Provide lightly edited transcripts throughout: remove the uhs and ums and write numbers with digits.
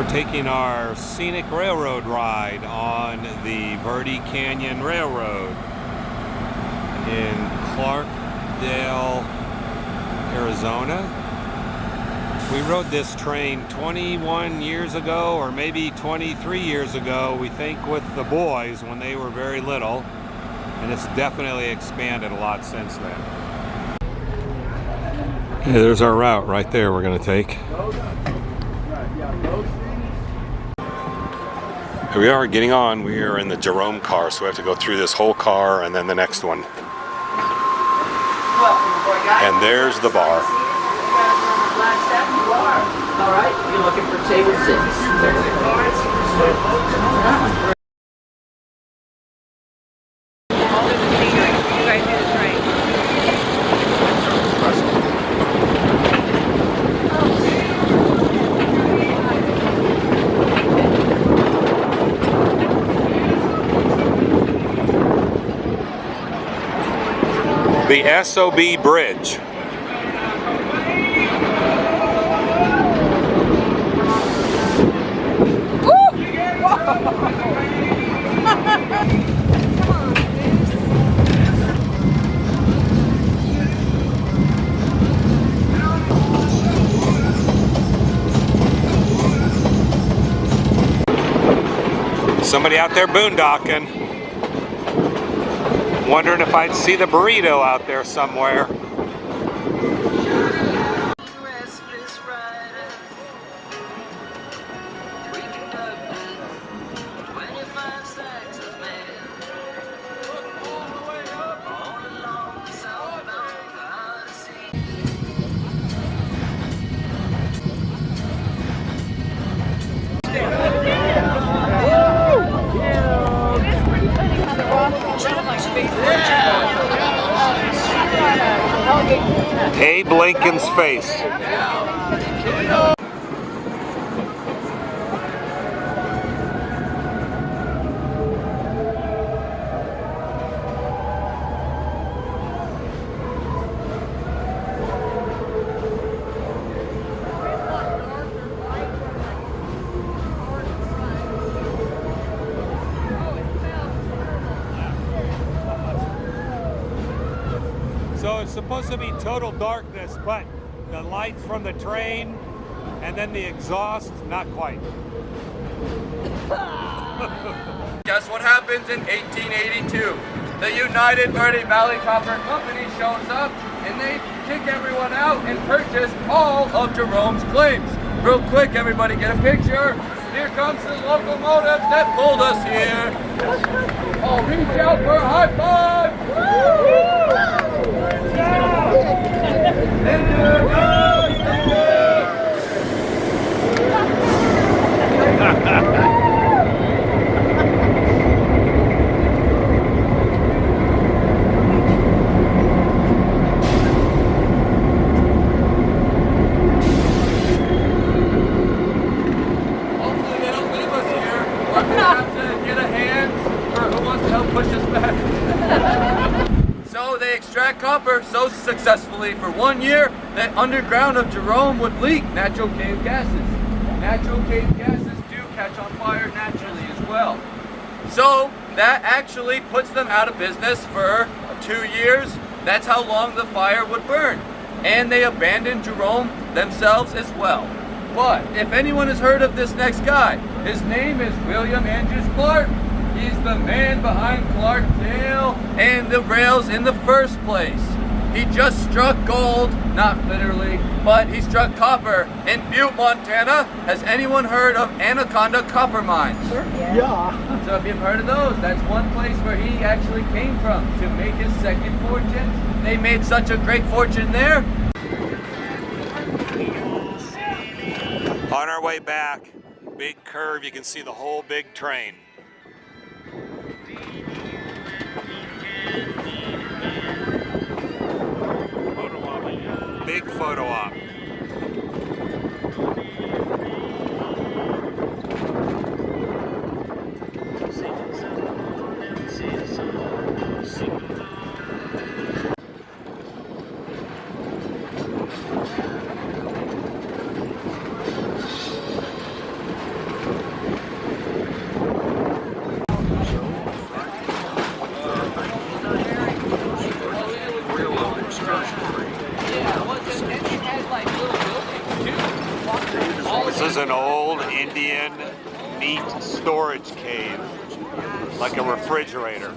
we're taking our scenic railroad ride on the Verde Canyon Railroad in Clarkdale, Arizona. We rode this train 21 years ago, or maybe 23 years ago, we think, with the boys when they were very little, and it's definitely expanded a lot since then. Okay, there's our route right there we're going to take. Here we are getting on. We are in the Jerome car, so we have to go through this whole car and then the next one. And there's the bar. All right, you're looking for table 6. The SOB Bridge. Somebody out there boondocking. Wondering if I'd see the burrito out there somewhere. Abe Lincoln's face. So it's supposed to be total darkness, but the lights from the train and then the exhaust, not quite. Guess what happens in 1882? The United Verde Valley Copper Company shows up and they kick everyone out and purchase all of Jerome's claims. Real quick, everybody get a picture. Here comes the locomotive that pulled us here. Oh, reach out for a high five! Thank you, guys! Thank you! Hopefully they don't leave us here. We're going to have to get a hand for who wants to help push us back. So they extract copper so successfully for 1 year that underground of Jerome would leak natural cave gases. Natural cave gases do catch on fire naturally as well. So that actually puts them out of business for 2 years. That's how long the fire would burn. And they abandoned Jerome themselves as well. But if anyone has heard of this next guy, his name is William Andrews Clark. He's the man behind Clarkdale and the rails in the first place. He just struck gold, not literally, but he struck copper in Butte, Montana. Has anyone heard of Anaconda copper mines? Sure. Yeah. So if you've heard of those, that's one place where he actually came from to make his second fortune. They made such a great fortune there. On our way back, big curve, you can see the whole big train. Big photo op. is an old Indian meat storage cave, like a refrigerator.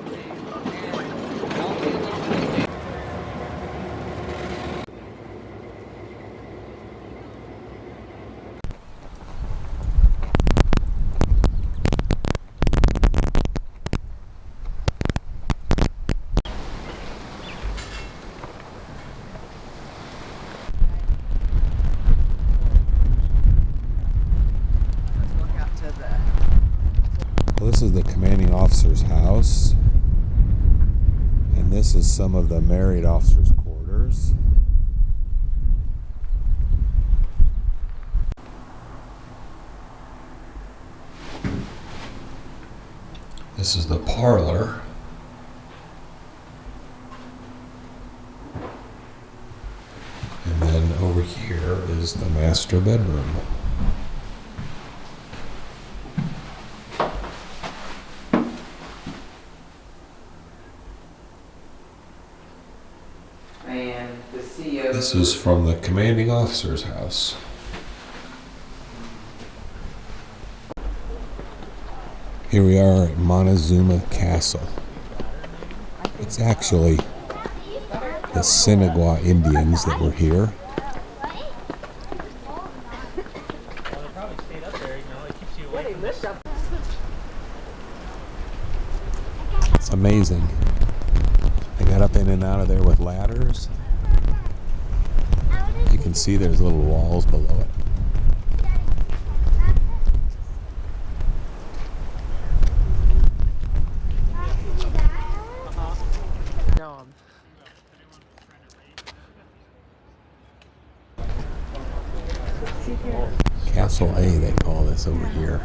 Well, this is the commanding officer's house, and this is some of the married officers' quarters. This is the parlor. And then over here is the master bedroom. And the CEO. This is from the commanding officer's house. Here we are at Montezuma Castle. It's actually the Senegwa Indians that were here. It's amazing. They got up in and out of there with ladders. You can see there's little walls below it. Castle A, they call this over here,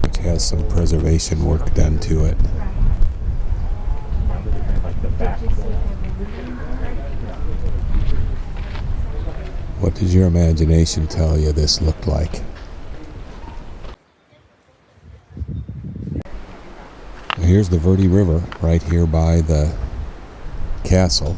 which has some preservation work done to it. What does your imagination tell you this looked like? Well, here's the Verde River right here by the castle.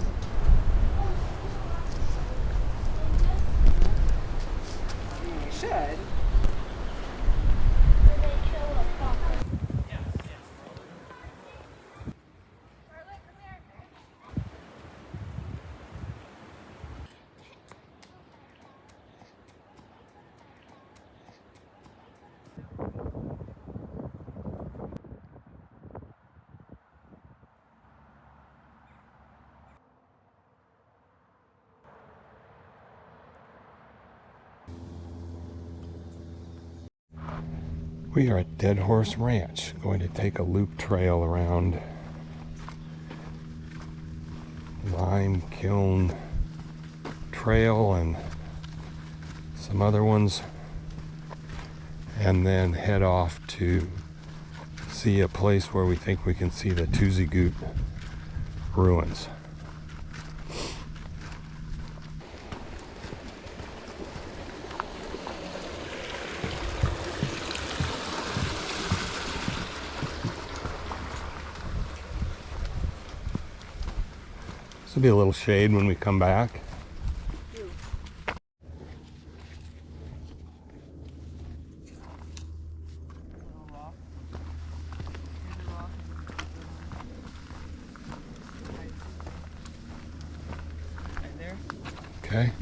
We are at Dead Horse Ranch, going to take a loop trail around Lime Kiln Trail and some other ones, and then head off to see a place where we think we can see the Tuzigoot ruins. There'll be a little shade when we come back. Okay.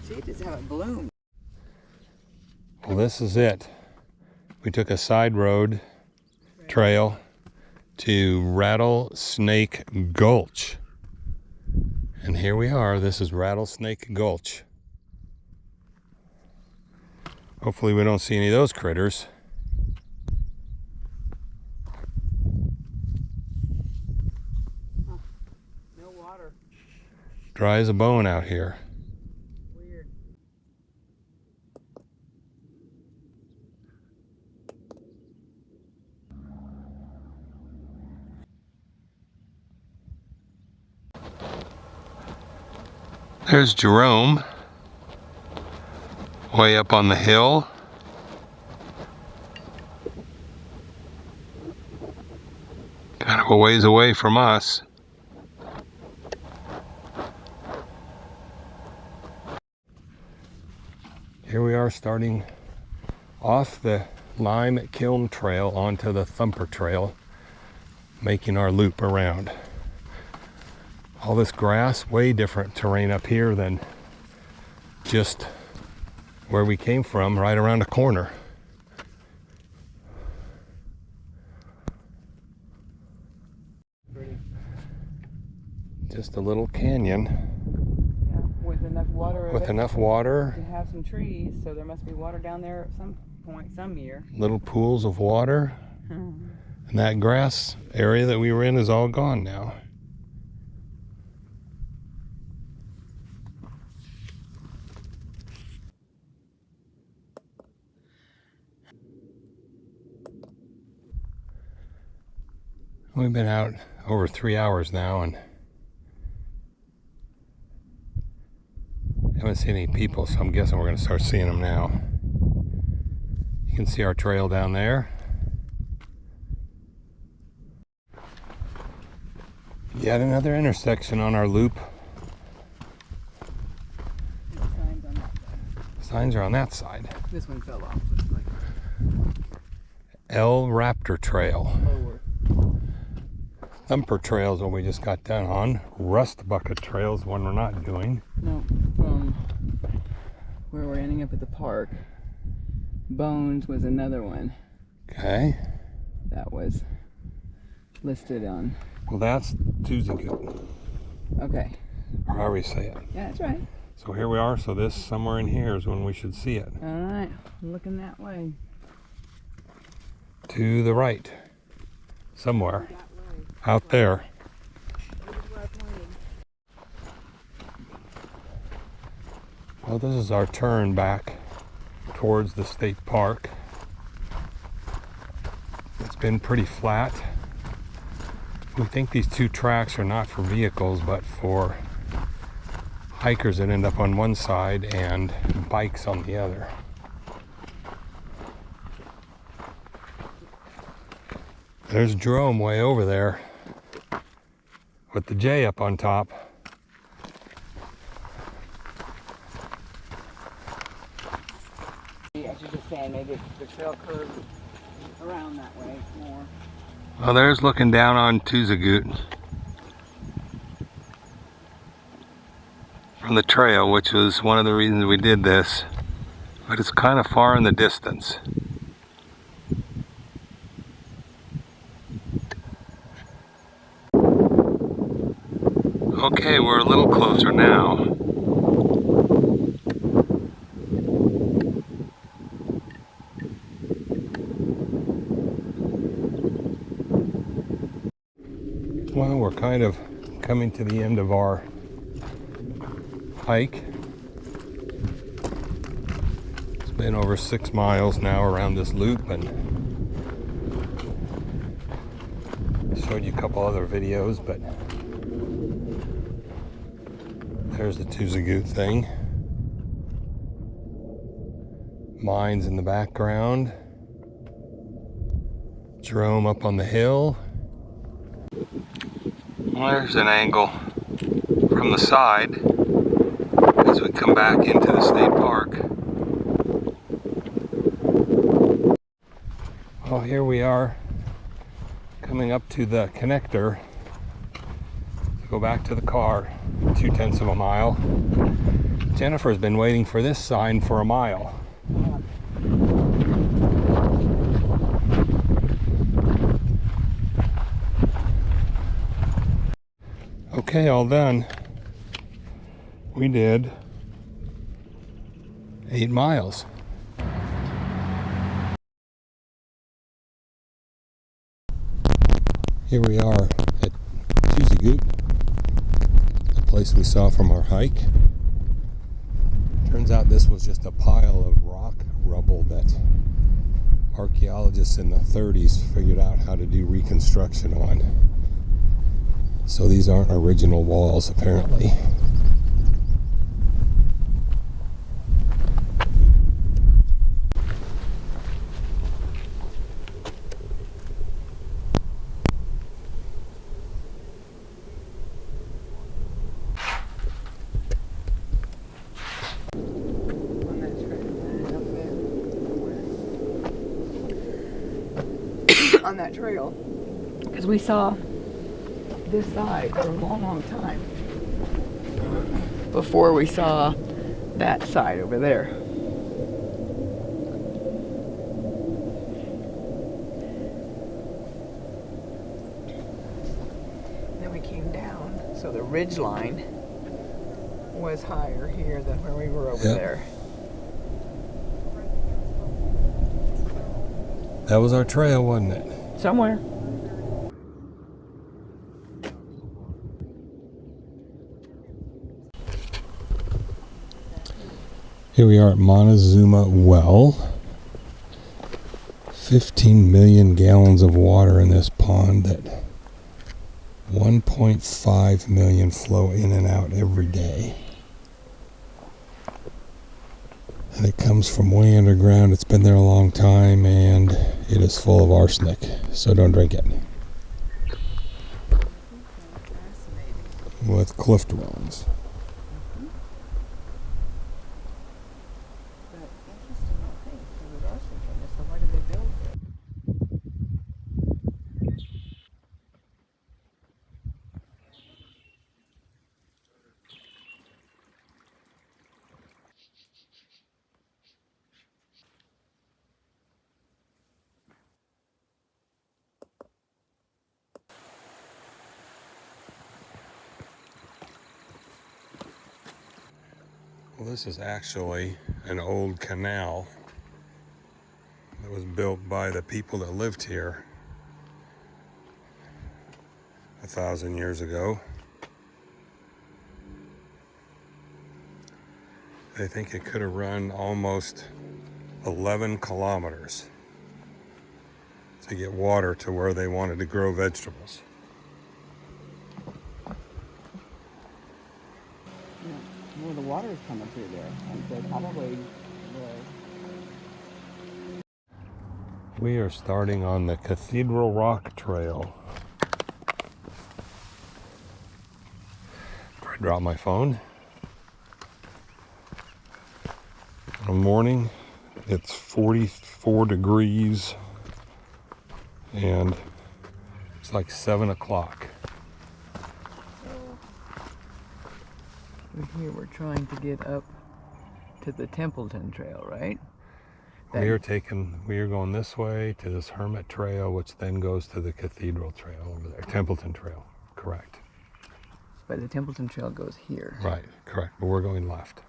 See, just how it bloomed. Well, this is it. We took a side road trail to Rattlesnake Gulch. And here we are. This is Rattlesnake Gulch. Hopefully we don't see any of those critters. No water. Dry as a bone out here. Weird. There's Jerome, way up on the hill. Kind of a ways away from us. Here we are starting off the Lime Kiln Trail onto the Thumper Trail, making our loop around. All this grass, way different terrain up here than just where we came from, right around the corner. Just a little canyon. Yeah, with enough water. With enough water. To have some trees, so there must be water down there at some point, some year. Little pools of water. And that grass area that we were in is all gone now. We've been out over 3 hours now and haven't seen any people, so I'm guessing we're going to start seeing them now. You can see our trail down there. Yet another intersection on our loop. Signs on that side. Signs are on that side. This one fell off, looks like. El Raptor Trail. Lower. Thumper Trail is what we just got done on. Rust Bucket Trail is one we're not doing. No, from where we're ending up at the park. Bones was another one Okay. that was listed on. Well, that's Tuzigoot, Okay. or however you say it. Yeah, that's right. So here we are. So this somewhere in here is when we should see it. All right. Looking that way. To the right. Somewhere. That way. Out there. This is where I pointed. Well, this is our turn back towards the state park. It's been pretty flat. We think these two tracks are not for vehicles, but for hikers that end up on one side and bikes on the other. There's Jerome way over there with the J up on top. I was just saying, maybe the trail curves around that way more. Well, there's looking down on Tuzigoot from the trail, which was one of the reasons we did this, but it's kind of far in the distance. Okay, we're a little closer now. Well, we're kind of coming to the end of our hike. It's been over 6 miles now around this loop, and showed you a couple other videos, but there's the Tuzigoot thing. Mines in the background. Jerome up on the hill. Well, there's an angle from the side as we come back into the state park. Well, here we are coming up to the connector to go back to the car, 0.2 of a mile. Jennifer's been waiting for this sign for a mile. Okay, all done. We did 8 miles. Here we are at Tuzigoot, the place we saw from our hike. Turns out this was just a pile of rock rubble that archaeologists in the 30s figured out how to do reconstruction on. So these aren't original walls, apparently. On that trail. on that trail because we saw this side for a long, long time before we saw that side over there. Then we came down, so the ridge line was higher here than where we were over there. That was our trail, wasn't it? Somewhere. Here we are at Montezuma Well. 15 million gallons of water in this pond that 1.5 million flow in and out every day. And it comes from way underground. It's been there a long time and it is full of arsenic, so don't drink it. With cliff dwellings. Well, this is actually an old canal that was built by the people that lived here 1,000 years ago. They think it could have run almost 11 kilometers to get water to where they wanted to grow vegetables. Well, the water is coming through there, and so probably We are starting on the Cathedral Rock Trail. I dropped my phone. In the morning, it's 44 degrees, and it's like 7 o'clock. Here we're trying to get up to the Templeton Trail, right? We are going this way to this Hermit Trail, which then goes to the Cathedral Trail over there. Templeton Trail, correct. But the Templeton Trail goes here. Right, correct, but we're going left.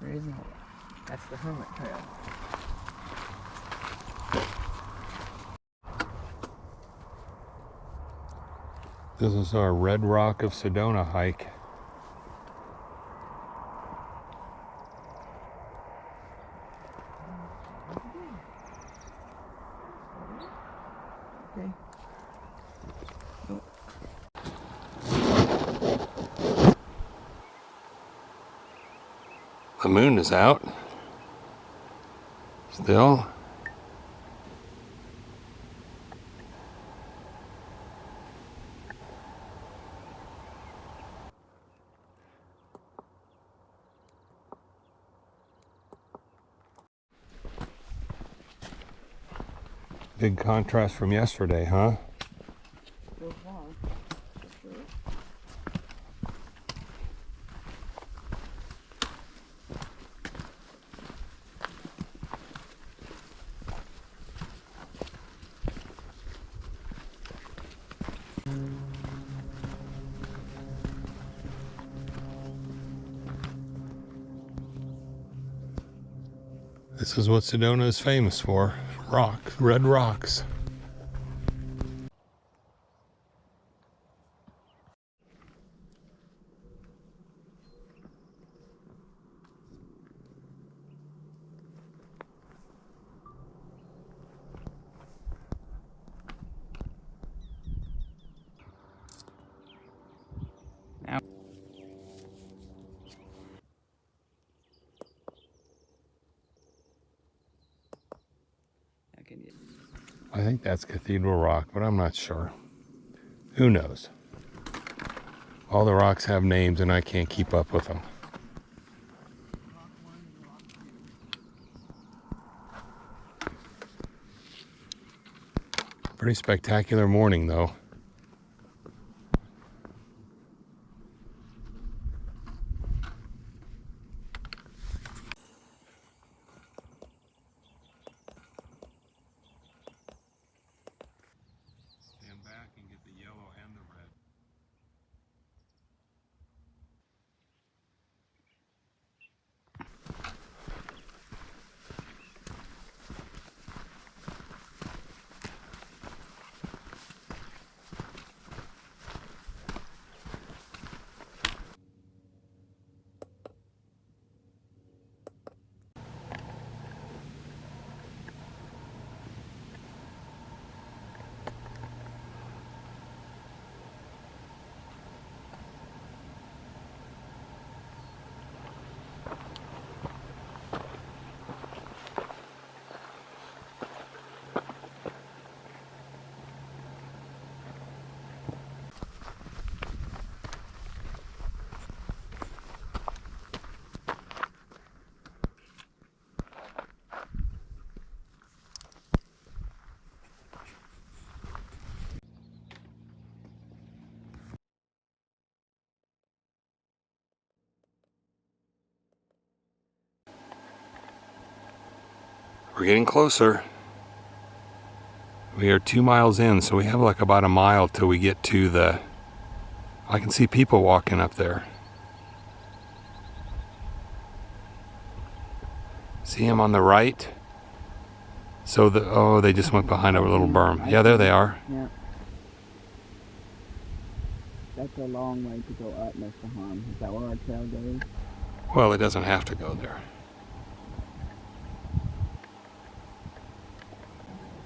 There is no left. That's the Hermit Trail. This is our Red Rock of Sedona hike. Okay. The moon is out. Still. Big contrast from yesterday, huh? So far, for sure. This is what Sedona is famous for. Red rocks. I think that's Cathedral Rock, but I'm not sure. Who knows? All the rocks have names and I can't keep up with them. Pretty spectacular morning though. Stand back and get the yellow and the red. We're getting closer. We are 2 miles in, so we have like about a mile till we get to the... I can see people walking up there. See them on the right? So oh, they just went behind a little berm. Yeah, there they are. Yeah. That's a long way to go up, Mr. Harm. Is that where our trail goes? Well, it doesn't have to go there.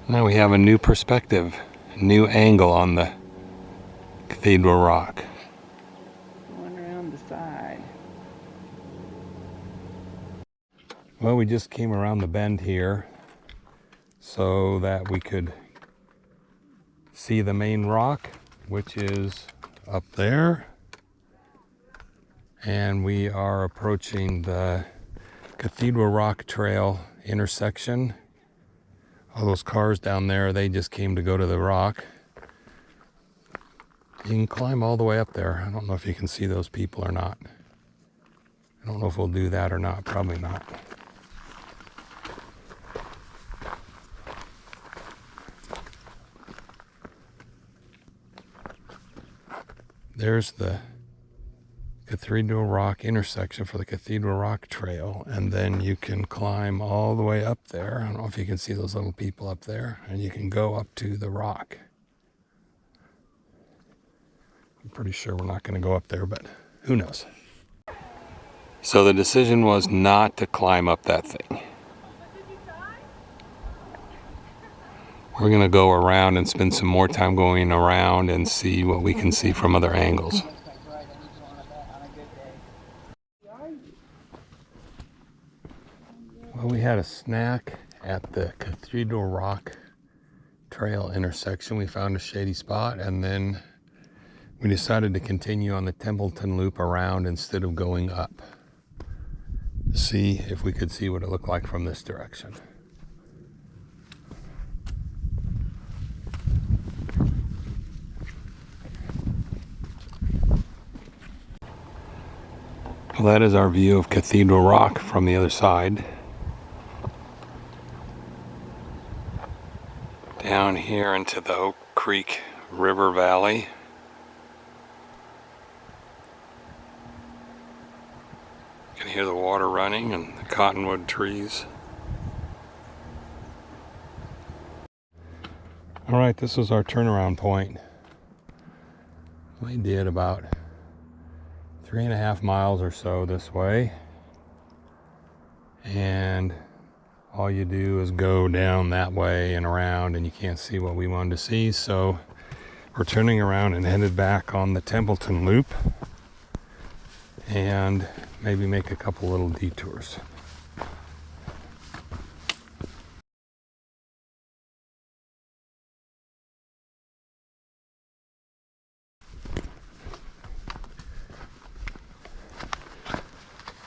Now we have a new perspective, a new angle on the Cathedral Rock. Going around the side. Well, we just came around the bend here so that we could see the main rock, which is up there. And we are approaching the Cathedral Rock Trail intersection. All those cars down there, they just came to go to the rock. You can climb all the way up there. I don't know if you can see those people or not. I don't know if we'll do that or not. Probably not. There's the Cathedral Rock intersection for the Cathedral Rock Trail, and then you can climb all the way up there. I don't know if you can see those little people up there, and you can go up to the rock. I'm pretty sure we're not going to go up there, but who knows. So the decision was not to climb up that thing. We're going to go around and spend some more time going around and see what we can see from other angles. Well, we had a snack at the Cathedral Rock Trail intersection. We found a shady spot, and then we decided to continue on the Templeton Loop around instead of going up. See if we could see what it looked like from this direction. Well, that is our view of Cathedral Rock from the other side. Down here into the Oak Creek River Valley. You can hear the water running and the cottonwood trees. All right, this is our turnaround point. We did about 3.5 miles or so this way, and all you do is go down that way and around, and you can't see what we wanted to see, so we're turning around and headed back on the Templeton Loop and maybe make a couple little detours.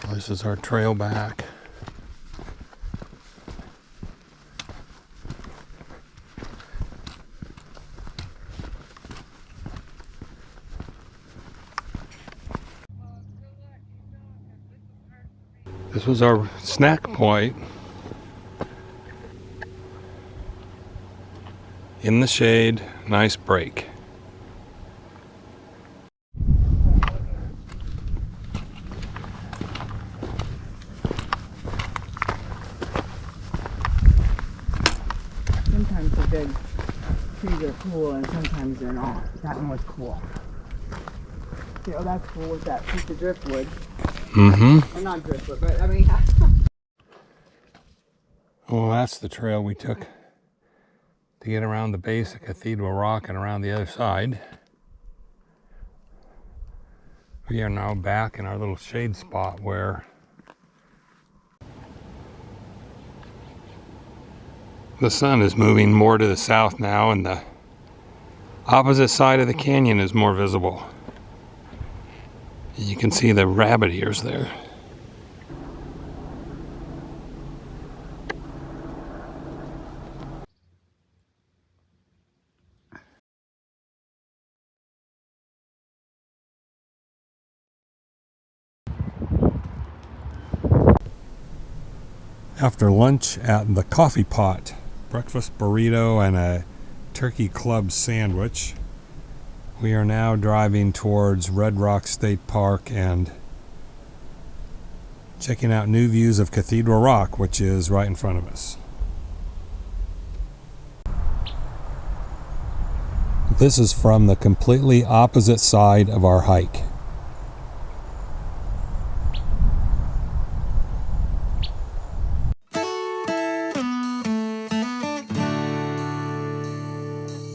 This is our trail back. was our snack point. In the shade, nice break. Sometimes the big trees are cool and sometimes they're not. That one was cool. You know, that's cool with that piece of driftwood. Mm-hmm. Or not driftwood, but I mean... Well, that's the trail we took to get around the base of Cathedral Rock and around the other side. We are now back in our little shade spot where the sun is moving more to the south now and the opposite side of the canyon is more visible. You can see the rabbit ears there. After lunch at the Coffee Pot, breakfast burrito and a turkey club sandwich, we are now driving towards Red Rock State Park and checking out new views of Cathedral Rock, which is right in front of us. This is from the completely opposite side of our hike.